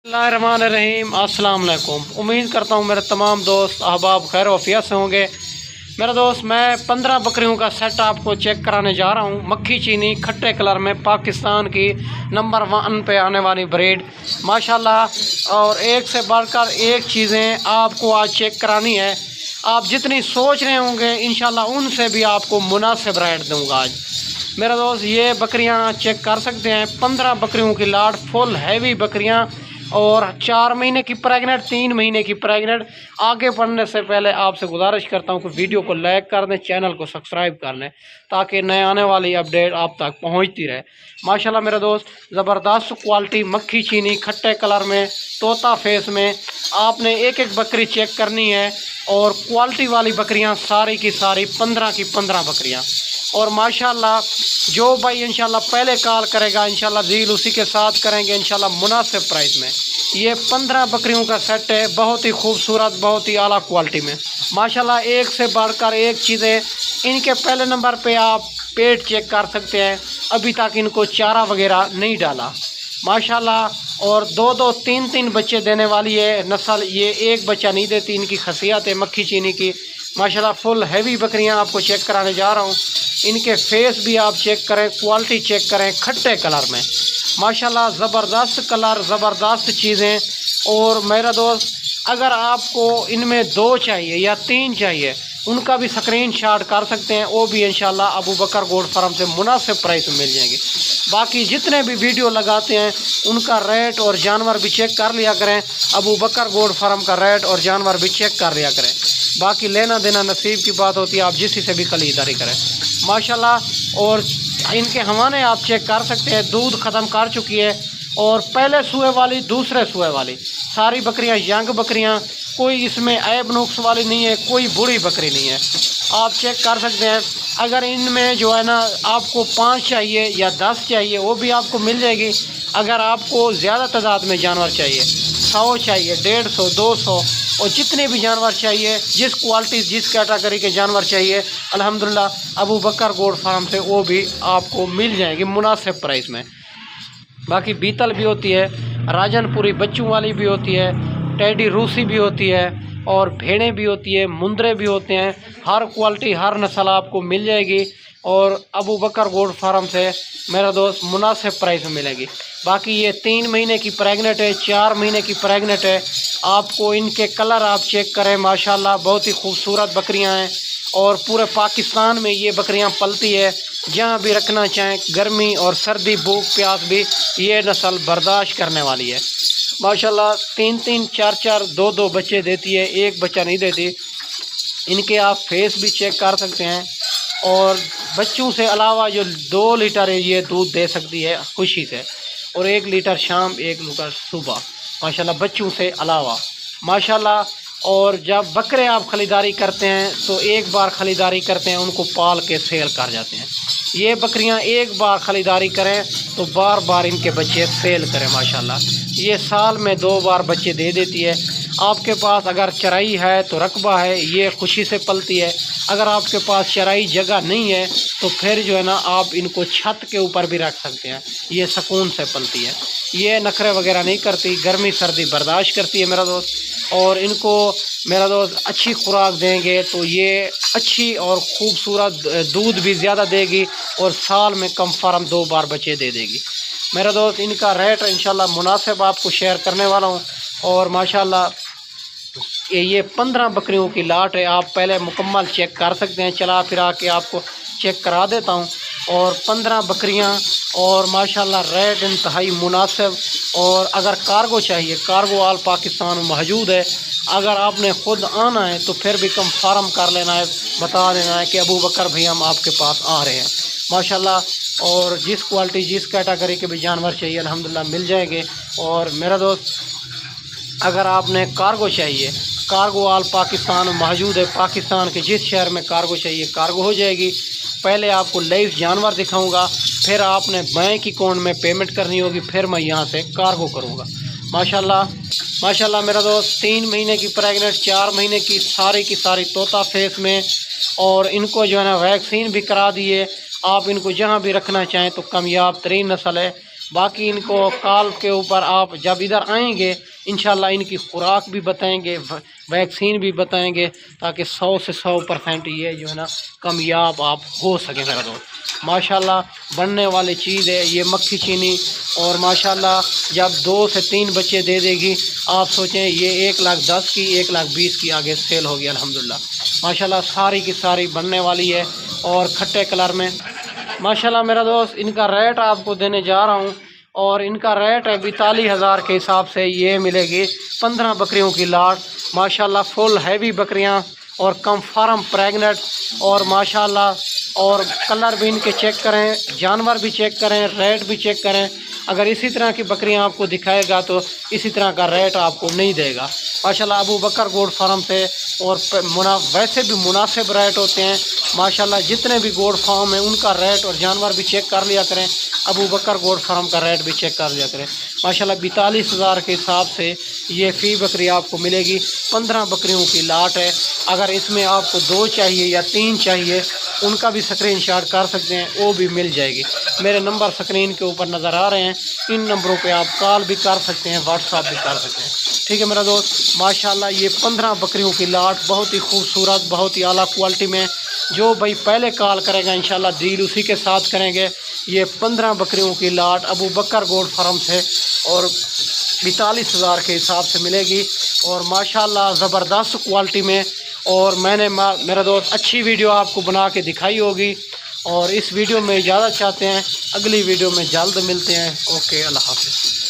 रहीम अस्सलाम वालेकुम। उम्मीद करता हूँ मेरे तमाम दोस्त अहबाब खैर वफ़ियत से होंगे। मेरा दोस्त मैं 15 बकरियों का सेट आपको चेक कराने जा रहा हूँ। मक्खी चीनी खट्टे कलर में पाकिस्तान की नंबर 1 पे आने वाली ब्रीड माशाल्लाह। और एक से बढ़कर एक चीज़ें आपको आज चेक करानी है। आप जितनी सोच रहे होंगे इंशाल्लाह उनसे भी आपको मुनासिब रेट दूँगा आज। मेरा दोस्त ये बकरियां चेक कर सकते हैं। 15 बकरियों की लाट फुल हैवी बकरियां और 4 महीने की प्रेग्नेंट, 3 महीने की प्रेग्नेंट। आगे बढ़ने से पहले आपसे गुजारिश करता हूं कि वीडियो को लाइक कर दें, चैनल को सब्सक्राइब कर लें ताकि नए आने वाली अपडेट आप तक पहुंचती रहे। माशाल्लाह मेरे दोस्त ज़बरदस्त क्वालिटी मक्खी चीनी खट्टे कलर में तोता फेस में आपने एक एक बकरी चेक करनी है। और क्वालिटी वाली बकरियां सारी की सारी 15 की 15 बकरियां। और माशाल्लाह जो भाई इंशाल्लाह पहले कॉल करेगा इंशाल्लाह डील उसी के साथ करेंगे इंशाल्लाह मुनासिब प्राइस में। ये 15 बकरियों का सेट है, बहुत ही खूबसूरत, बहुत ही आला क्वालिटी में माशाल्लाह। एक से बढ़कर एक चीज़ें। इनके पहले नंबर पे आप पेट चेक कर सकते हैं, अभी तक इनको चारा वगैरह नहीं डाला माशाल्लाह। और 2-2, 3-3 बच्चे देने वाली है नस्ल। ये एक बच्चा नहीं देती, इनकी खसियत है मक्खी चीनी की माशाल्लाह। फुल हैवी बकरियां आपको चेक कराने जा रहा हूं। इनके फेस भी आप चेक करें, क्वालिटी चेक करें खट्टे कलर में माशाल्लाह। ज़बरदस्त कलर, ज़बरदस्त चीज़ें। और मेरा दोस्त अगर आपको इनमें 2 चाहिए या 3 चाहिए उनका भी स्क्रीनशॉट कर सकते हैं, वो भी इंशाल्लाह अबू बकर गोट फार्म से मुनासिब प्राइस में मिल जाएंगे। बाकी जितने भी वीडियो लगाते हैं उनका रेट और जानवर भी चेक कर लिया करें। अबू बकर गोट फार्म का रेट और जानवर भी चेक कर लिया करें। बाकी लेना देना नसीब की बात होती है, आप जिसी से भी खरीदारी करें माशाल्लाह। और इनके हवाने आप चेक कर सकते हैं, दूध ख़त्म कर चुकी है। और पहले सुए वाली, दूसरे सुए वाली सारी बकरियां यंग बकरियां, कोई इसमें ऐब नुक्स वाली नहीं है, कोई बुरी बकरी नहीं है। आप चेक कर सकते हैं। अगर इनमें जो है ना आपको 5 चाहिए या 10 चाहिए वो भी आपको मिल जाएगी। अगर आपको ज़्यादा तादाद में जानवर चाहिए, 100 चाहिए, 150, 200 और जितने भी जानवर चाहिए, जिस क्वालिटी जिस कैटेगरी के जानवर चाहिए अल्हम्दुलिल्लाह अबू बकर गोट फार्म से वो भी आपको मिल जाएगी मुनासिब प्राइस में। बाकी बीतल भी होती है, राजनपुरी बच्चों वाली भी होती है, टेडी रूसी भी होती है और भेड़ें भी होती है, मुंदरे भी होते हैं। हर क्वालिटी हर नस्ल आपको मिल जाएगी और अबू बकर गोट फार्म से मेरा दोस्त मुनासिब प्राइस में मिलेगी। बाकी ये 3 महीने की प्रेग्नेंट है, 4 महीने की प्रेग्नेंट है। आपको इनके कलर आप चेक करें माशाल्लाह, बहुत ही खूबसूरत बकरियां हैं। और पूरे पाकिस्तान में ये बकरियां पलती है, जहां भी रखना चाहें, गर्मी और सर्दी भूख प्यास भी ये नस्ल बर्दाश्त करने वाली है माशाल्लाह। 3-3, 4-4, 2-2 बच्चे देती है, एक बच्चा नहीं देती। इनके आप फेस भी चेक कर सकते हैं। और बच्चों से अलावा जो 2 लीटर है ये दूध दे सकती है खुशी से, और 1 लीटर शाम, 1 लीटर सुबह माशाल्लाह, बच्चों से अलावा माशाल्लाह। और जब बकरे आप ख़रीदारी करते हैं तो एक बार ख़रीदारी करते हैं, उनको पाल के सेल कर जाते हैं। ये बकरियां एक बार ख़रीदारी करें तो बार बार इनके बच्चे सेल करें माशाल्लाह। ये साल में 2 बार बच्चे दे देती है। आपके पास अगर चराई है तो रकबा है, ये खुशी से पलती है। अगर आपके पास चराई जगह नहीं है तो फिर जो है ना आप इनको छत के ऊपर भी रख सकते हैं, ये सुकून से पलती है। ये नखरे वगैरह नहीं करती, गर्मी सर्दी बर्दाश्त करती है मेरा दोस्त। और इनको मेरा दोस्त अच्छी खुराक देंगे तो ये अच्छी और ख़ूबसूरत दूध भी ज़्यादा देगी और साल में कम फार्म 2 बार बच्चे दे देगी मेरा दोस्त। इनका रेट इंशाल्लाह मुनासिब आपको शेयर करने वाला हूँ। और माशाल्लाह ये 15 बकरियों की लाट है, आप पहले मुकम्मल चेक कर सकते हैं, चला फिरा के आपको चेक करा देता हूँ। और 15 बकरियाँ और माशाल्लाह रेट इंतहाई मुनासिब। और अगर कार्गो चाहिए, कार्गो आल पाकिस्तान में मौजूद है। अगर आपने ख़ुद आना है तो फिर भी कम फार्म कर लेना है, बता देना है कि अबू बकर भाई हम आपके पास आ रहे हैं माशाल्लाह। और जिस क्वालिटी जिस कैटेगरी के भी जानवर चाहिए अल्हम्दुलिल्लाह मिल जाएंगे। और मेरा दोस्त अगर आपने कार्गो चाहिए, कार्गो आल पाकिस्तान में मौजूद है। पाकिस्तान के जिस शहर में कार्गो चाहिए कार्गो हो जाएगी। पहले आपको लाइव जानवर दिखाऊंगा, फिर आपने बैंक अकाउंट में पेमेंट करनी होगी, फिर मैं यहाँ से कार्गो करूँगा माशाल्लाह। माशाल्लाह मेरा दोस्त 3 महीने की प्रेग्नेंट, 4 महीने की सारी तोता फेस में। और इनको जो है ना वैक्सीन भी करा दिए। आप इनको जहाँ भी रखना चाहें तो कामयाब तरीन नस्ल है। बाकी इनको कॉल के ऊपर आप जब इधर आएंगे इंशाल्लाह इनकी खुराक भी बताएंगे, वैक्सीन भी बताएंगे, ताकि 100 से 100% ये जो है ना कामयाब आप हो सके मेरा दोस्त। माशाल्लाह बनने वाली चीज़ है ये मक्खी चीनी। और माशाल्लाह जब 2 से 3 बच्चे दे देगी, आप सोचें ये 1,10,000 की 1,20,000 की आगे सेल होगी अल्हम्दुलिल्लाह। माशाल्लाह सारी की सारी बनने वाली है और खट्टे कलर में। माशाल्लाह मेरा दोस्त इनका रेट आपको देने जा रहा हूँ, और इनका रेट है 42,000 के हिसाब से ये मिलेगी 15 बकरियों की लाट। माशाल्लाह फुल हैवी बकरियां और कम फार्म प्रेगनेंट, और माशाल्लाह और कलर भी इनके चेक करें, जानवर भी चेक करें, रेट भी चेक करें। अगर इसी तरह की बकरियां आपको दिखाएगा तो इसी तरह का रेट आपको नहीं देगा। माशाल्लाह अबू बकर गोड फार्म से, और वैसे भी मुनासिब रेट होते हैं माशाल्लाह। जितने भी गोड फार्म हैं उनका रेट और जानवर भी चेक कर लिया करें, अबू बकर गोड फार्म का रेट भी चेक कर लिया करें। माशाल्लाह 42,000 के हिसाब से ये फ़ी बकरी आपको मिलेगी। 15 बकरियों की लाट है। अगर इसमें आपको 2 चाहिए या 3 चाहिए, उनका भी स्क्रीनशॉट कर सकते हैं, वो भी मिल जाएगी। मेरे नंबर स्क्रीन के ऊपर नज़र आ रहे हैं, इन नंबरों पे आप कॉल भी कर सकते हैं, व्हाट्सअप भी कर सकते हैं। ठीक है मेरा दोस्त। माशाल्लाह ये 15 बकरियों की लाट बहुत ही खूबसूरत, बहुत ही आला क्वालिटी में। जो भाई पहले कॉल करेगा इंशाल्लाह डील उसी के साथ करेंगे। ये 15 बकरियों की लाट अबू बकर गोड फार्म से और 42,000 के हिसाब से मिलेगी, और माशाल्लाह ज़बरदस्त क्वालिटी में। और मैंने मेरा दोस्त अच्छी वीडियो आपको बना के दिखाई होगी, और इस वीडियो में इजाज़त चाहते हैं। अगली वीडियो में जल्द मिलते हैं। ओके, अल्लाह हाफ़िज़।